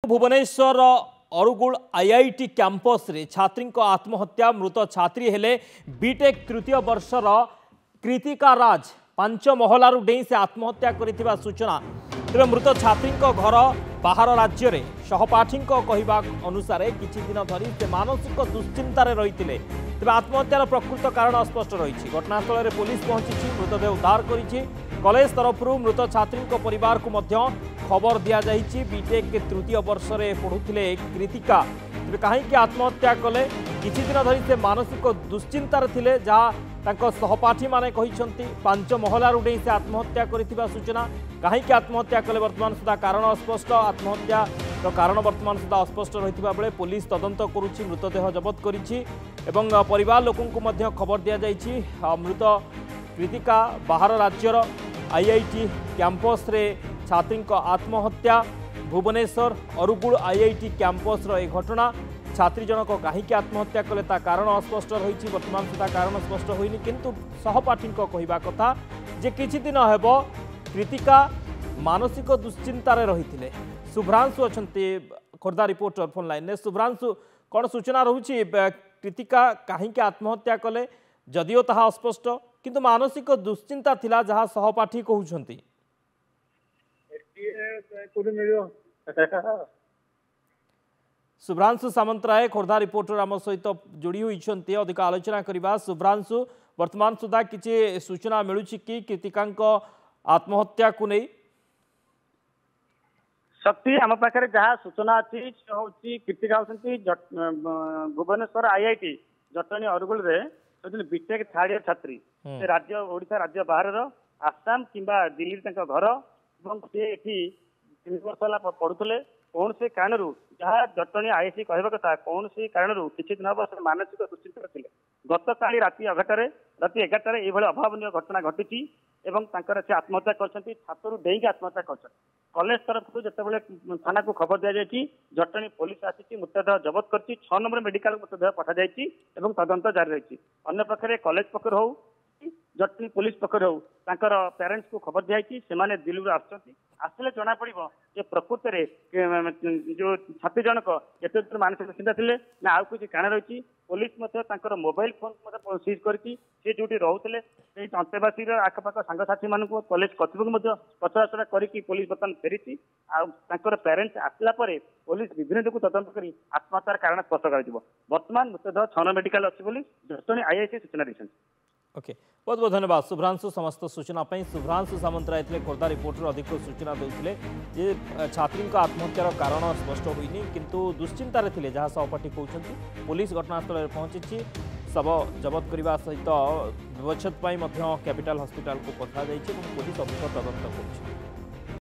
Bhubaneswar अरुगुल IIT campus रे छात्री आत्महत्या मृत छात्री हेले बीटेक तृतीय वर्षर कृतिका राज पांच महलारू डेई से आत्महत्या करिथिबा सूचना। तेरे मृत छात्री घर बाहर राज्य रे सहपाठी कहवा अनुसार किछि दिन धरी से मानसिक दुश्चिंतार रही तेज आत्महत्यार प्रकृत कारण अस्पष्ट रही। घटनास्थल में पुलिस पहुंची मृतदेह उद्धार करिछि। कॉलेज तरफ मृत छात्री परिवार को मध्य खबर दि जाइछि। बीटेक के तृतीय वर्ष में पढ़ुथिले कृतिका तेज कहीं आत्महत्या कले किछि दिन धरी से मानसिक दुश्चिंतार थिले जहाँ तांको सहपाठी माने कहिसंती पांच महलार उडे से आत्महत्या करिथिबा सूचना। कहीं आत्महत्या कले वर्तमान सुधा कारण अस्पष्ट। आत्महत्या कारण वर्तमान सुधा अस्पष्ट रहिथिबा बेले पुलिस तदंत करुछि मृतदेह जबत करिछि एवं परिवार लोकंकु मध्य खबर दिया जाइछि। मृत कृतिका बाहर राज्यर आईआईटी कैंपस रे छात्री आत्महत्या। भुवनेश्वर अरुगुल आईआईटी कैंपस रो ए घटना। छात्री जनक कहीं आत्महत्या कले ता कारण अस्पष्ट रही। वर्तमान सुधा कारण स्पष्ट होइनि किंतु सहपाठी कहवा कथा जे किछि दिन हेब कृतिका मानसिक दुश्चिंतार रही। शुभ्रांशु अछंती खोर्धा रिपोर्टर फोन लाइन ने। शुभ्रांशु कौन सूचना रहुछि कृतिका कहीं आत्महत्या कले जदिओ ताहा अस्पष्ट किंतु मानसिक दुश्चिंता थिला जहाँ सहपाठी कहउछंती। शुभ्रांशु सामंतराय खोर्धा रिपोर्टर आम सहित जोड़ी होती अधिक आलोचना करवा। शुभ्रांशु वर्तमान सुधा किसी सूचना मिलूँ कि कृतिका आत्महत्या को नहीं शक्ति आम पाखे जहाँ सूचना अच्छी हूँ कृतिका होती भुवनेश्वर आईआईटी जटणी अरुगुल बीटेक थर्ड इयर छात्री राज्य ओडिशा राज्य बाहर आसाम किंबा दिल्ली घर सी 3 वर्ष पढ़ुले कौन से कारण जहाँ जटणी आईआईटी कहवा कथा कौन से कारण किसी दिन हम से मानसिक दुश्चिंता थे। गत काली राति 11टार ये अभावन घटना घटी से आत्महत्या कर छात्र डेई आत्महत्या कर कॉलेज तरफ जिते थाना को खबर दि जाए जटणी पुलिस आसी मृतदेह जबत कर 6 नंबर मेडिकल मृतदेह पठा जाइए तदंत जारी रही। अन्य पक्षे कॉलेज पक्ष हो जटनी पुलिस पक्ष हो पेरेंट्स को खबर दिखाई से दिल्ली आसले जना पड़ प्रकृत में जो छात्री जनक केत मानसिक दुश्चिंता थे ना आउ किसी कारण रही। पुलिस मोबाइल फोन सीज कर जो रोते अंतेवासी आखपाख सांगसाथी मान कॉलेज कर्तृपक्ष पचराचरा करके पुलिस बर्तमान फेरी पेरेंट्स आसला पुलिस विभिन्न को तदंत कर आत्महत्यार कारण स्पष्ट कर बर्तमान मृतदेह 6 मेडिकल अच्छी जटणी आईआईटी सूचना दी। ओके बहुत बहुत धन्यवाद शुभ्रांशु समस्त सूचना। शुभ्रांशु सामंतराय खोर्धा रिपोर्टर अधिक सूचना देते जे छात्री आत्महत्यार कारण स्पष्ट होइनि किंतु दुश्चिंतार थे जहाँ सहपाठी कहते। पुलिस घटनास्थल में पहुंची शव जबत करने सहित व्यवच्छेद कैपिटाल हॉस्पिटल को पठा पुलिस अधिक तदंत कर।